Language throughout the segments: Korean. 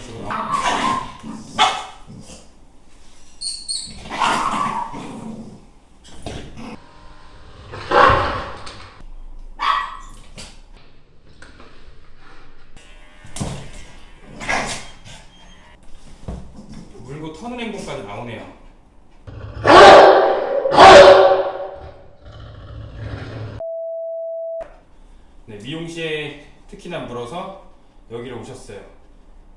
식으로 물고 터는 행동까지 나오네요. 네, 미용실에 특히나 물어서 여기를 오셨어요.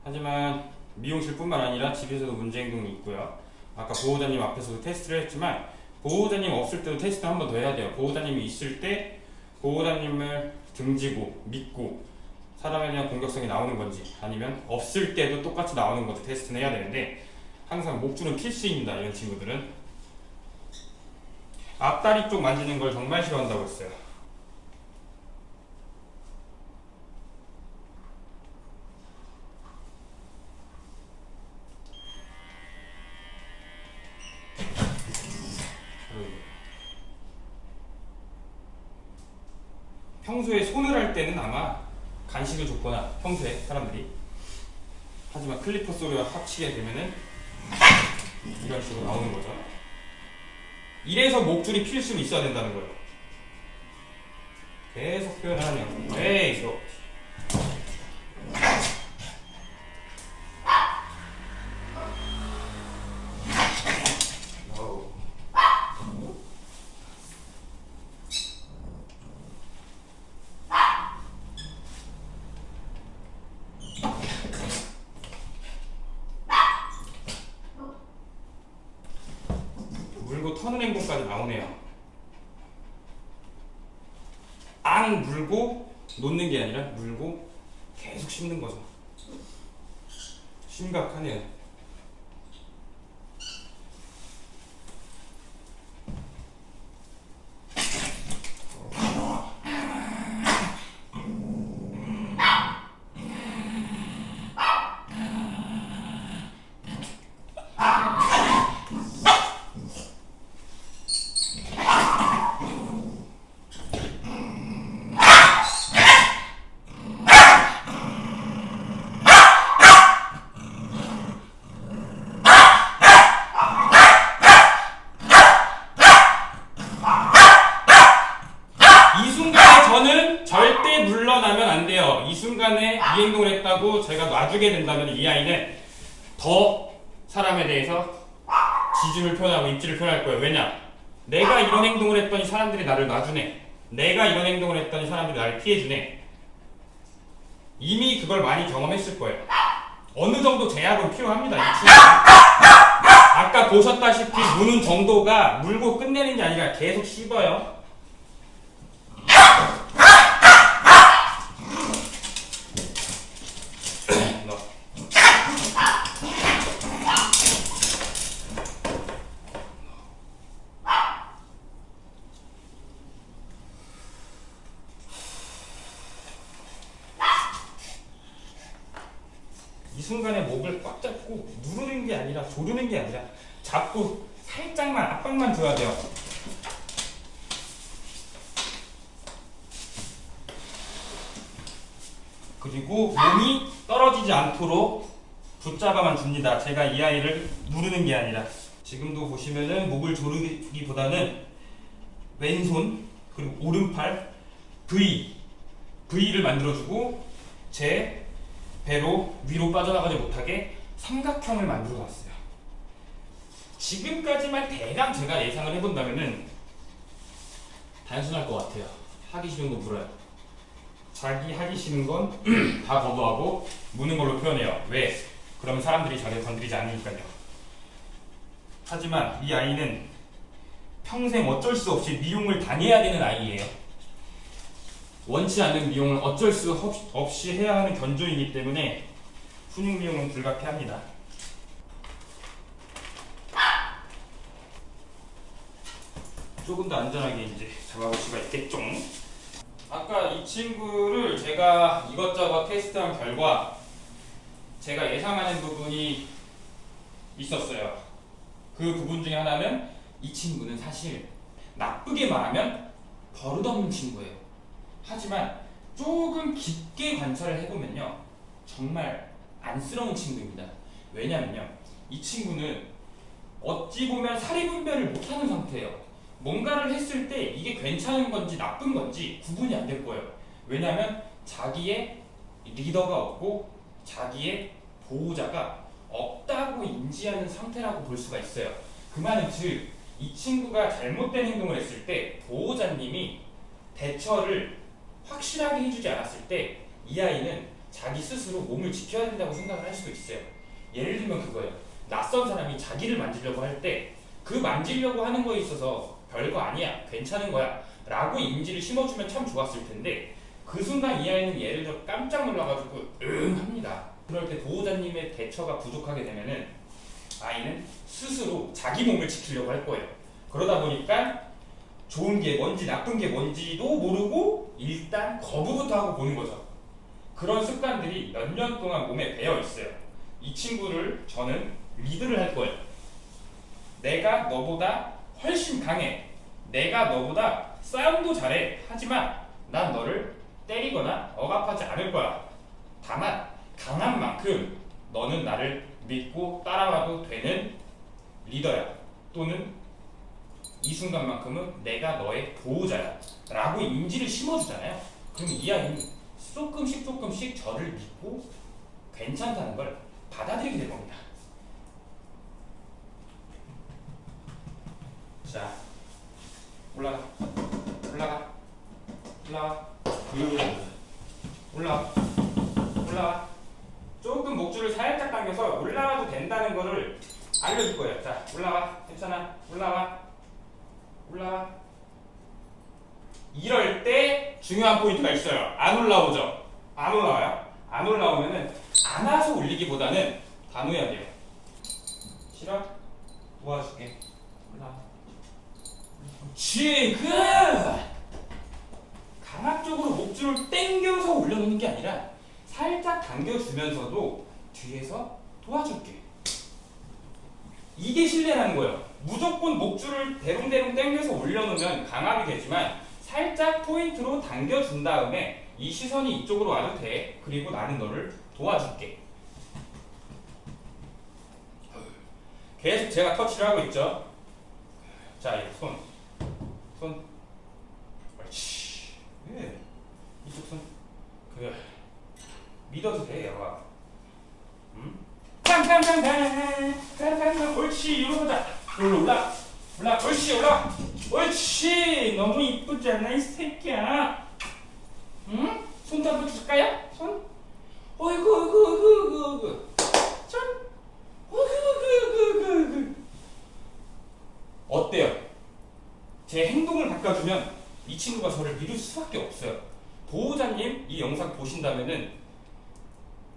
하지만 미용실뿐만 아니라 집에서도 문제 행동이 있고요. 아까 보호자님 앞에서도 테스트를 했지만 보호자님 없을 때도 테스트 한 번 더 해야 돼요. 보호자님이 있을 때 보호자님을 등지고 믿고 사람에 대한 공격성이 나오는 건지, 아니면 없을 때도 똑같이 나오는 건지 테스트는 해야 되는데, 항상 목줄은 필수입니다. 이런 친구들은 앞다리 쪽 만지는 걸 정말 싫어한다고 했어요. 평소에 손을 할 때는 아마 간식을 줬거나, 평소에 사람들이, 하지만 클리퍼 소리와 합치게 되면은 이런 식으로 나오는 거죠. 이래서 목줄이 필수로 있어야 된다는 거예요. 계속 표현하면 에이 이거 물고 터는 행동까지 나오네요. 앙 물고 놓는 게 아니라 물고 계속 씹는 거죠. 심각하네요. 저는 절대 물러나면 안 돼요. 이 순간에 이 행동을 했다고 제가 놔주게 된다면 이 아이는 더 사람에 대해서 지중을 표현하고 입지를 표현할 거예요. 왜냐? 내가 이런 행동을 했더니 사람들이 나를 놔주네. 내가 이런 행동을 했더니 사람들이 나를 피해주네. 이미 그걸 많이 경험했을 거예요. 어느 정도 제약은 필요합니다. 이 친구는. 아까 보셨다시피 무는 정도가 물고 끝내는 게 아니라 계속 씹어요. 이 순간에 목을 꽉 잡고 누르는 게 아니라 조르는 게 아니라 잡고 살짝만 압박만 줘야 돼요. 그리고 몸이 떨어지지 않도록 붙잡아만 줍니다. 제가 이 아이를 누르는 게 아니라. 지금도 보시면은 목을 조르기보다는 왼손 그리고 오른팔 V를 만들어주고 제 배로 위로 빠져나가지 못하게 삼각형을 만들어 놨어요. 지금까지만 대강 제가 예상을 해본다면은 단순할 것 같아요. 하기 싫은 거 물어요. 자기 하기 싫은 건 다 거부하고 무는 걸로 표현해요. 왜? 그러면 사람들이 자기를 건드리지 않으니까요. 하지만 이 아이는 평생 어쩔 수 없이 미용을 다녀야 되는 아이예요. 원치 않는 미용을 어쩔 수 없이 해야 하는 견종이기 때문에 훈육 미용은 불가피합니다. 조금 더 안전하게 이제 잡아볼 수가 있겠죠. 아까 이 친구를 제가 이것저것 테스트한 결과 제가 예상하는 부분이 있었어요. 그 부분 중에 하나는 이 친구는 사실 나쁘게 말하면 버릇없는 친구예요. 하지만 조금 깊게 관찰을 해보면요, 정말 안쓰러운 친구입니다. 왜냐면요, 이 친구는 어찌 보면 사리분별을 못하는 상태예요. 뭔가를 했을 때 이게 괜찮은 건지 나쁜 건지 구분이 안 될 거예요. 왜냐하면 자기의 리더가 없고 자기의 보호자가 없다고 인지하는 상태라고 볼 수가 있어요. 그 말은 즉, 이 친구가 잘못된 행동을 했을 때 보호자님이 대처를 확실하게 해주지 않았을 때 이 아이는 자기 스스로 몸을 지켜야 된다고 생각을 할 수도 있어요. 예를 들면 그거예요. 낯선 사람이 자기를 만지려고 할 때 그 만지려고 하는 거에 있어서 별거 아니야, 괜찮은 거야 라고 인지를 심어주면 참 좋았을 텐데, 그 순간 이 아이는 예를 들어 깜짝 놀라가지고 응 합니다. 그럴 때 보호자님의 대처가 부족하게 되면은 아이는 스스로 자기 몸을 지키려고 할 거예요. 그러다 보니까 좋은 게 뭔지 나쁜 게 뭔지도 모르고 일단 거부부터 하고 보는 거죠. 그런 습관들이 몇 년 동안 몸에 배어 있어요. 이 친구를 저는 리드를 할 거예요. 내가 너보다 훨씬 강해. 내가 너보다 싸움도 잘해. 하지만 난 너를 때리거나 억압하지 않을 거야. 다만 강한 만큼 너는 나를 믿고 따라와도 되는 리더야. 또는 이 순간만큼은 내가 너의 보호자야 라고 인지를 심어주잖아요. 그럼 이 아이는 조금씩 저를 믿고 괜찮다는 걸 받아들이게 될 겁니다. 자, 올라가 올라가 올라가 올라가 올라가. 조금 목줄을 살짝 당겨서 올라가도 된다는 거를 알려줄 거예요. 자, 올라와. 괜찮아. 올라와. 올라와. 이럴 때 중요한 포인트가 있어요. 안 올라오죠? 안 올라와요? 안 올라오면은 안아서 올리기보다는 단호해야 돼요. 싫어? 도와줄게. 올라와. 지금 강압적으로 목줄을 당겨서 올려놓는 게 아니라 살짝 당겨주면서도 뒤에서 도와줄게. 이게 신뢰라는 거예요. 무조건 목줄을 대롱대롱 당겨서 올려놓으면 강압이 되지만 살짝 포인트로 당겨준 다음에 이 시선이 이쪽으로 와도 돼. 그리고 나는 너를 도와줄게. 계속 제가 터치를 하고 있죠. 자, 이 손. 옳지. 네. 이쪽 손. 믿어도 돼, 여봐. 탕탕탕탕. 옳지. 이리로 보자. 올라. 옳지. 올라. 옳지. 너무 이쁘지 않아, 이 새끼야. 응? 손도 한번 줄까요? 손? 어이구. 참. 어이구. 어때요? 제 행동을 바꿔주면 이 친구가 저를 믿을 수밖에 없어요. 보호자님 이 영상 보신다면은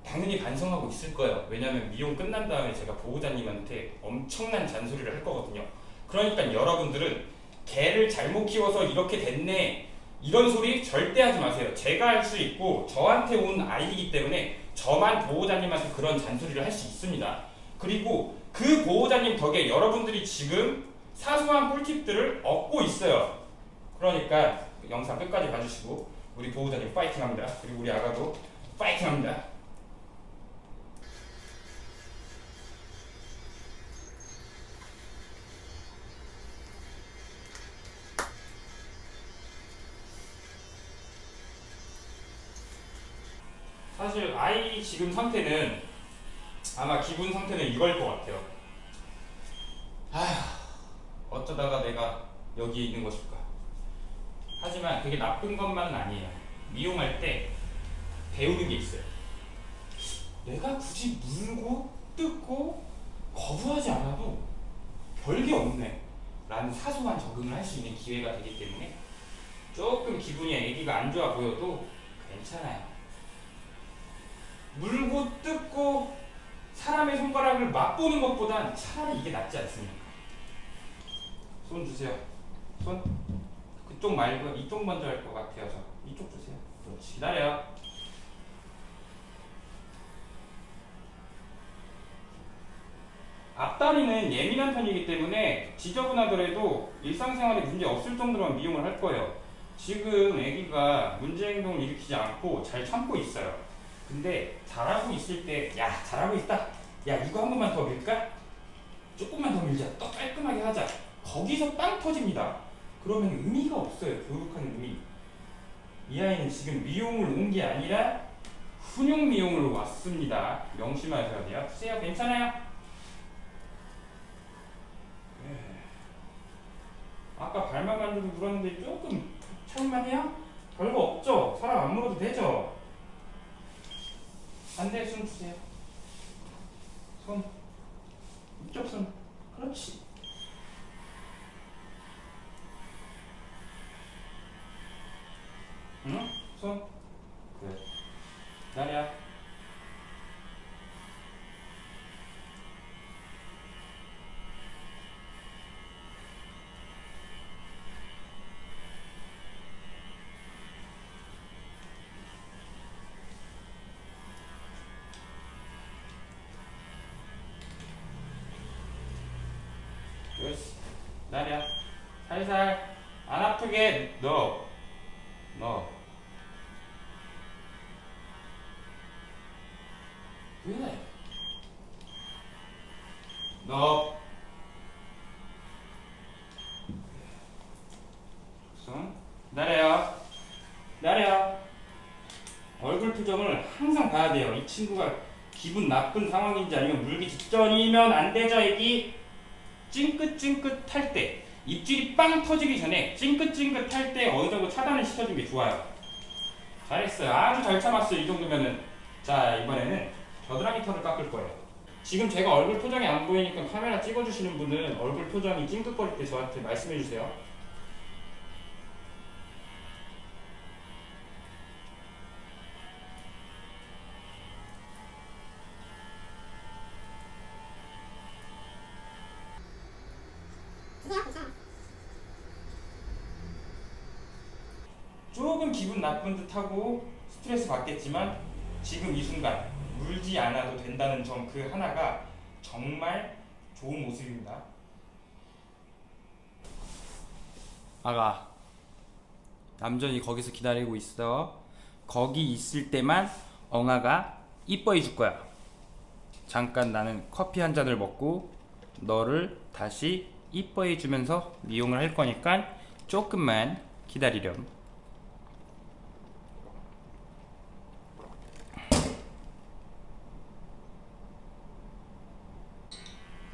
당연히 반성하고 있을 거예요. 왜냐하면 미용 끝난 다음에 제가 보호자님한테 엄청난 잔소리를 할 거거든요. 그러니까 여러분들은 개를 잘못 키워서 이렇게 됐네 이런 소리 절대 하지 마세요. 제가 할 수 있고 저한테 온 아이이기 때문에 저만 보호자님한테 그런 잔소리를 할 수 있습니다. 그리고 그 보호자님 덕에 여러분들이 지금 사소한 꿀팁들을 얻고 있어요. 그러니까 영상 끝까지 봐주시고 우리 보호자님 파이팅합니다. 그리고 우리 아가도 파이팅합니다. 사실 아이 지금 상태는 아마 기분 상태는 이걸 것 같아요. 아휴, 어쩌다가 내가 여기에 있는 것일까. 하지만 그게 나쁜 것만은 아니에요. 미용할 때 배우는 게 있어요. 내가 굳이 물고 뜯고 거부하지 않아도 별게 없네 라는 사소한 적응을 할 수 있는 기회가 되기 때문에 조금 기분이 애기가 안 좋아 보여도 괜찮아요. 물고 뜯고 사람의 손가락을 맛보는 것보단 차라리 이게 낫지 않습니까? 손 주세요. 손. 그쪽 말고 이쪽 먼저 할 것 같아요. 저 이쪽 주세요. 그렇지. 기다려. 앞다리는 예민한 편이기 때문에 지저분하더라도 일상생활에 문제 없을 정도로만 미용을 할 거예요. 지금 아기가 문제 행동을 일으키지 않고 잘 참고 있어요. 근데 잘하고 있을 때, 야 잘하고 있다, 야 이거 한 번만 더 밀까? 조금만 더 밀자, 더 깔끔하게 하자, 거기서 빵 터집니다. 그러면 의미가 없어요. 교육하는 의미. 이 아이는 지금 미용을 온 게 아니라 훈육 미용을 왔습니다. 명심하셔야 돼요. 푸세요. 괜찮아요? 아까 발만 만들고 물었는데 조금 차이만 해요? 별거 없죠? 사람 안 물어도 되죠? 반대 손 주세요. 손. 이쪽 손. 그렇지. 응? 손. 그래. 나야. 그렇지. 나야. 살살. 안 아프게 넣어. 넣어. 그래. 넣어. 손. 나래요. 나래요. 얼굴 표정을 항상 봐야 돼요. 이 친구가 기분 나쁜 상황인지 아니면 물기 직전이면 안 되죠, 애기. 찡긋찡긋할 때, 입질이 빵 터지기 전에 찡긋찡긋할 때 어느 정도 차단을 시켜주는 게 좋아요. 잘했어요. 아주 잘 참았어요. 이 정도면은. 자, 이번에는 겨드랑이 털을 깎을 거예요. 지금 제가 얼굴 표정이 안 보이니까 카메라 찍어주시는 분은 얼굴 표정이 찡긋거릴 때 저한테 말씀해 주세요. 조금 기분 나쁜 듯하고 스트레스 받겠지만 지금 이 순간 물지 않아도 된다는 점 그 하나가 정말 좋은 모습입니다. 아가, 남전이 거기서 기다리고 있어. 거기 있을 때만 엉아가 이뻐해 줄 거야. 잠깐 나는 커피 한 잔을 먹고 너를 다시 이뻐해 주면서 미용을 할 거니까 조금만 기다리렴.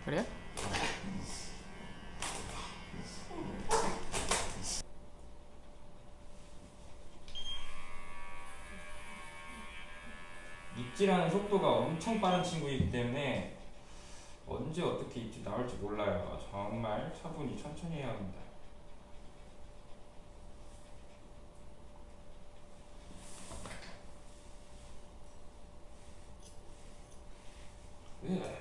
그래? 입질하는 속도가 엄청 빠른 친구이기 때문에 언제 어떻게 입질 나올지 몰라요. 정말 차분히 천천히 해야 합니다. 네.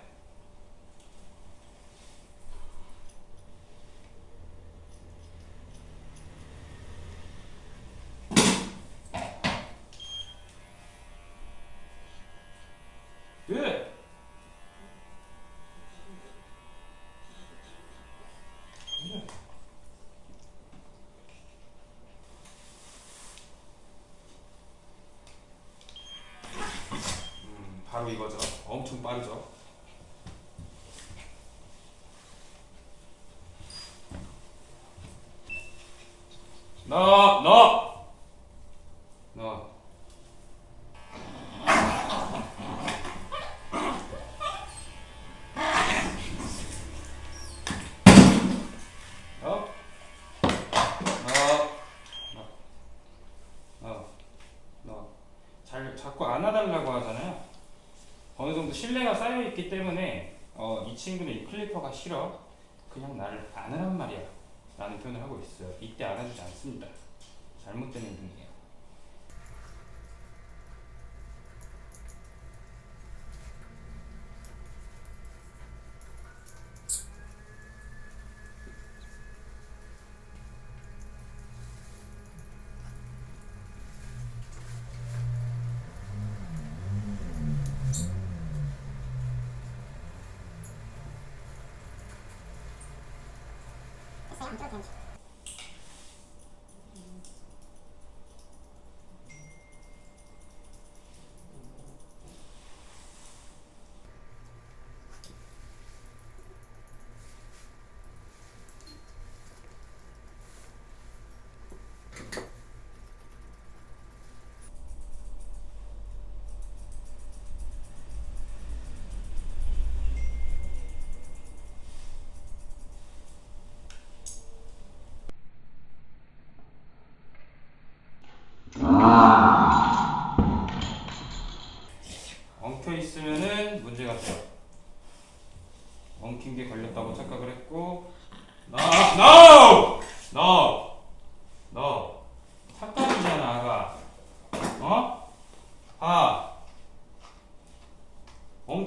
네. 바로 이거죠. 엄청 빠르죠. 넣어. 어? 자꾸 안아달라고 하잖아요. 어느 정도 신뢰가 쌓여 있기 때문에 이 친구는 이 클리퍼가 싫어. 그냥 나를 안으란 말이야. 라는 표현을 하고 있어요. 이때 안아주지 않습니다. 잘못된 행동이에요.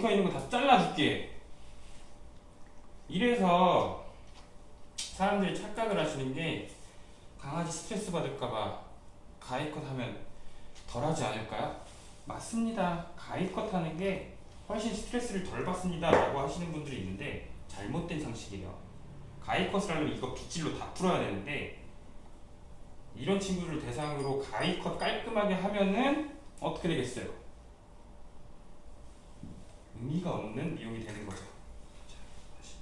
엉켜있는 거 다 잘라줄게. 이래서 사람들이 착각을 하시는 게 강아지 스트레스 받을까봐 가위컷 하면 덜하지 않을까요? 맞습니다. 가위컷 하는 게 훨씬 스트레스를 덜 받습니다 라고 하시는 분들이 있는데 잘못된 상식이에요. 가위컷을 하려면 이거 빗질로 다 풀어야 되는데 이런 친구들을 대상으로 가위컷 깔끔하게 하면은 어떻게 되겠어요? 의미가 없는 미용이 되는 거죠. 자, 다시.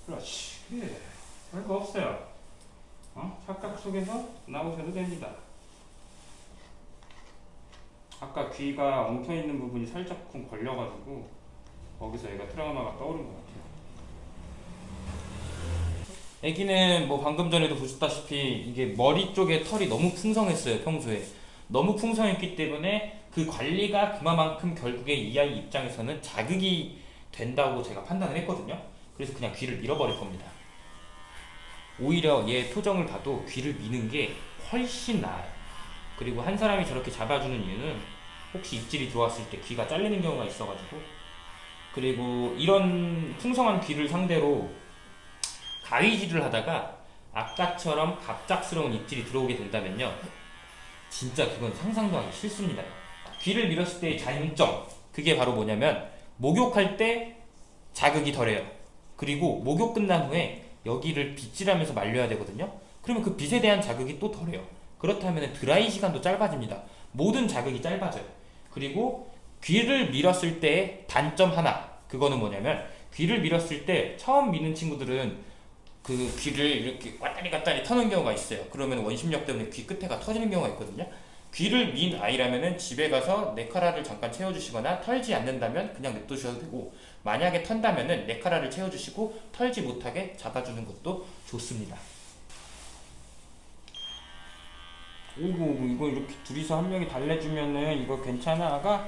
그렇지. 그래. 별거 없어요. 착각 속에서 나오셔도 됩니다. 아까 귀가 엉켜있는 부분이 살짝쿵 걸려가지고 거기서 얘가 트라우마가 떠오른 것 같아요. 애기는 뭐 방금 전에도 보셨다시피 이게 머리 쪽에 털이 너무 풍성했어요. 평소에 너무 풍성했기 때문에 그 관리가 그만큼 결국에 이 아이 입장에서는 자극이 된다고 제가 판단을 했거든요. 그래서 그냥 귀를 밀어버릴 겁니다. 오히려 얘 표정을 봐도 귀를 미는 게 훨씬 나아요. 그리고 한 사람이 저렇게 잡아주는 이유는 혹시 입질이 들어왔을 때 귀가 잘리는 경우가 있어가지고, 그리고 이런 풍성한 귀를 상대로 가위질을 하다가 아까처럼 갑작스러운 입질이 들어오게 된다면요, 진짜 그건 상상도 하기 싫습니다. 귀를 밀었을 때의 장점, 그게 바로 뭐냐면 목욕할 때 자극이 덜해요. 그리고 목욕 끝난 후에 여기를 빗질하면서 말려야 되거든요. 그러면 그 빗에 대한 자극이 또 덜해요. 그렇다면 드라이 시간도 짧아집니다. 모든 자극이 짧아져요. 그리고 귀를 밀었을 때의 단점 하나, 그거는 뭐냐면 귀를 밀었을 때 처음 미는 친구들은 그 귀를 이렇게 왔다리 갔다리 터는 경우가 있어요. 그러면 원심력 때문에 귀 끝에가 터지는 경우가 있거든요. 귀를 민 아이라면은 집에 가서 네카라를 잠깐 채워주시거나, 털지 않는다면 그냥 냅두셔도 되고, 만약에 턴다면은 네카라를 채워주시고 털지 못하게 잡아주는 것도 좋습니다. 오고, 이거 이렇게 둘이서 한 명이 달래주면은 이거 괜찮아 아가?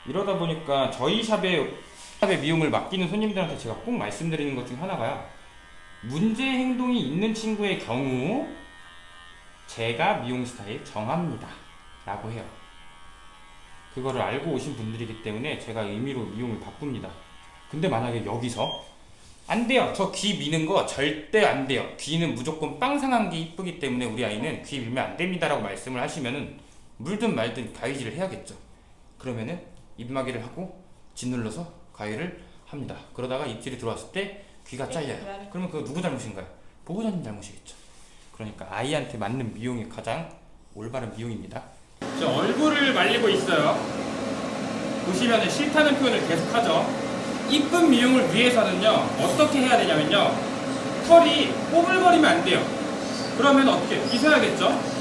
이러다 보니까 저희 샵에 미용을 맡기는 손님들한테 제가 꼭 말씀드리는 것 중 하나가요, 문제 행동이 있는 친구의 경우 제가 미용 스타일 정합니다 라고 해요. 그거를 알고 오신 분들이기 때문에 제가 의미로 미용을 바꿉니다. 근데 만약에 여기서 안 돼요, 저 귀 미는 거 절대 안 돼요, 귀는 무조건 빵상한 게 이쁘기 때문에 우리 아이는 귀 밀면 안 됩니다 라고 말씀을 하시면은 물든 말든 가위질을 해야겠죠. 그러면은 입마개를 하고 짓눌러서 가위를 합니다. 그러다가 입질이 들어왔을 때 귀가 잘려요. 그러면 그거 누구 잘못인가요? 보호자님 잘못이겠죠. 그러니까 아이한테 맞는 미용이 가장 올바른 미용입니다. 저 얼굴을 말리고 있어요. 보시면 싫다는 표현을 계속하죠. 이쁜 미용을 위해서는요, 어떻게 해야 되냐면요, 털이 뽀글거리면 안 돼요. 그러면 어떻게? 빗어야겠죠?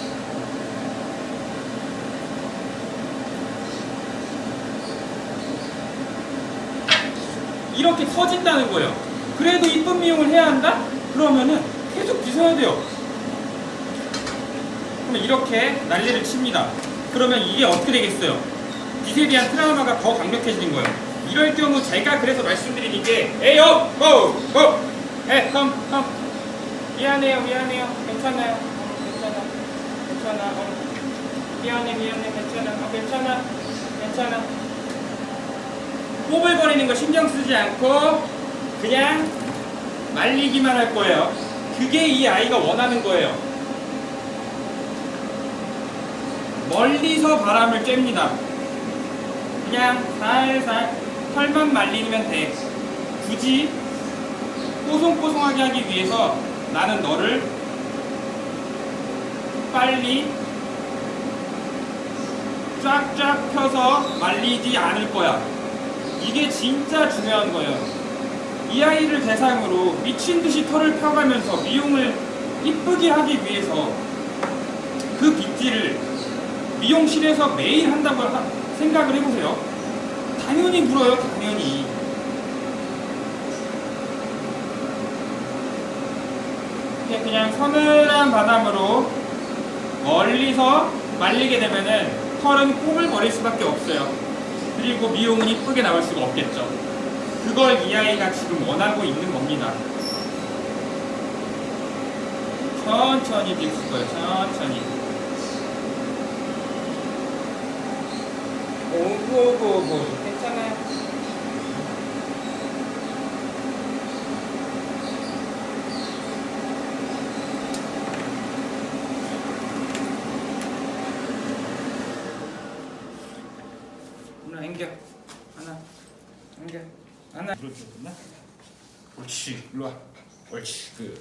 이렇게 터진다는 거예요. 그래도 이쁜 미용을 해야 한다? 그러면은 계속 빗어야 돼요. 그러면 이렇게 난리를 칩니다. 그러면 이게 어떻게 되겠어요? 빗에 대한 트라우마가 더 강력해지는 거예요. 이럴 경우 제가 그래서 말씀드리는 게, 에이요! 고! 고! 에, 컴! 미안해요. 괜찮아요. 괜찮아. 미안해. 괜찮아. 뽀글거리는 거 신경 쓰지 않고 그냥 말리기만 할 거예요. 그게 이 아이가 원하는 거예요. 멀리서 바람을 쬐입니다. 그냥 살살 털만 말리면 돼. 굳이 뽀송뽀송하게 하기 위해서 나는 너를 빨리 쫙쫙 펴서 말리지 않을 거야. 이게 진짜 중요한 거예요. 이 아이를 대상으로 미친듯이 털을 펴가면서 미용을 이쁘게 하기 위해서 그 빗질을 미용실에서 매일 한다고 생각을 해보세요. 당연히 물어요. 당연히. 그냥 서늘한 바람으로 멀리서 말리게 되면은 털은 꼬물거릴 수밖에 없어요. 그리고 미용은 이쁘게 나올 수가 없겠죠. 그걸 이 아이가 지금 원하고 있는 겁니다. 천천히 비울 거예요. 천천히. 오고고고 괜찮아요. 하나 앵겨. 하나 앵겨. 하나. 이렇게 됐나? 옳지. 일로 와. 옳지.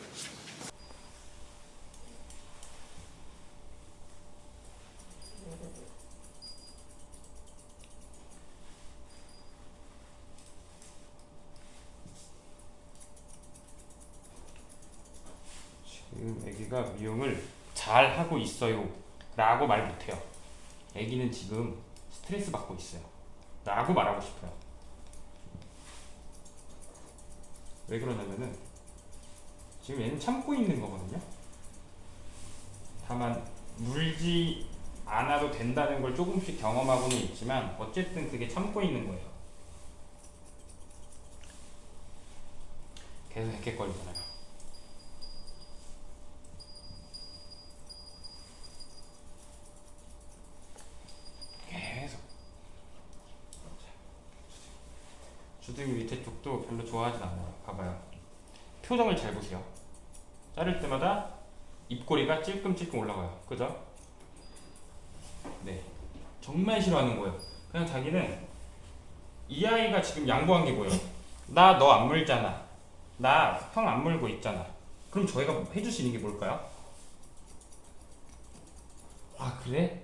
지금 애기가 미용을 잘 하고 있어요 라고 말 못해요. 애기는 지금 스트레스 받고 있어요 라고 말하고 싶어요. 왜 그러냐면은 지금 얘는 참고 있는 거거든요. 다만 물지 않아도 된다는 걸 조금씩 경험하고는 있지만 어쨌든 그게 참고 있는 거예요. 계속 헥헥거리잖아요. 계속. 주둥이 밑에 쪽도 별로 좋아하진 않아요. 봐봐요. 표정을 잘 보세요. 자를 때마다 입꼬리가 찔끔찔끔 올라가요. 그죠? 네. 정말 싫어하는 거예요. 그냥 자기는 이 아이가 지금 양보한 게 뭐예요? 나 너 안 물잖아. 나 형 안 물고 있잖아. 그럼 저희가 해줄 수 있는 게 뭘까요? 아 그래?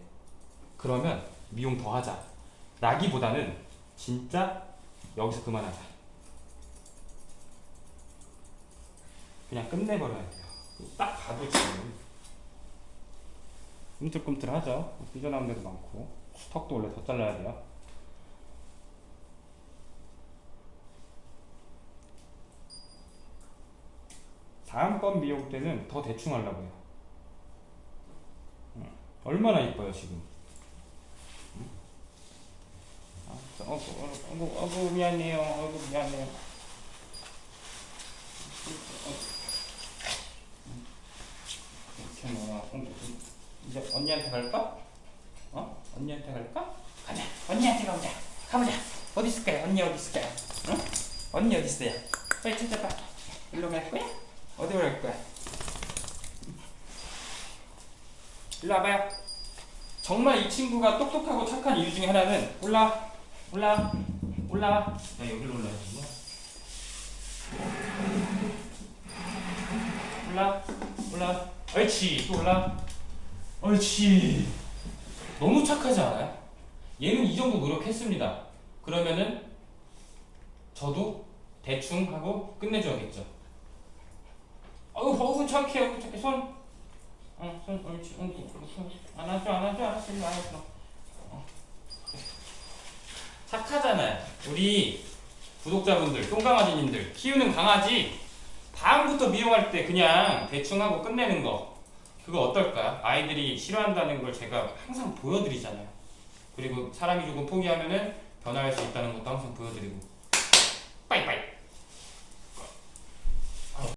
그러면 미용 더 하자 라기보다는 진짜 여기서 그만하자. 그냥 끝내버려야 돼요. 딱 봐도 지금 꿈틀꿈틀하죠. 삐져나온 데도 많고 턱도 원래 더 잘라야 돼요. 다음번 미용 때는 더 대충 하려고요. 얼마나 이뻐요 지금. 어구 미안해요. 어구 미안해요. 이제 언니한테 갈까? 어? 언니한테 갈까? 가자. 언니한테 가보자. 가보자. 어디 있을까요? 언니 어디 있을까요? 응? 언니 어디 있어요? 빨리 찾아봐. 일로 갈 거야? 어디로 갈 거야? 일로 와봐요. 정말 이 친구가 똑똑하고 착한 이유 중에 하나는 올라와. 야 여기로 올라야지. 올라. 옳지. 또 올라. 옳지. 너무 착하지 않아요? 얘는 이 정도 노력했습니다. 그러면은 저도 대충 하고 끝내줘야겠죠. 어우 착해. 손. 손 옳지. 손. 안아줘. 알았어. 일로 안아줘. 착하잖아요. 우리 구독자분들, 똥강아지님들 키우는 강아지 다음부터 미용할 때 그냥 대충 하고 끝내는 거 그거 어떨까요? 아이들이 싫어한다는 걸 제가 항상 보여드리잖아요. 그리고 사람이 조금 포기하면은 변화할 수 있다는 것도 항상 보여드리고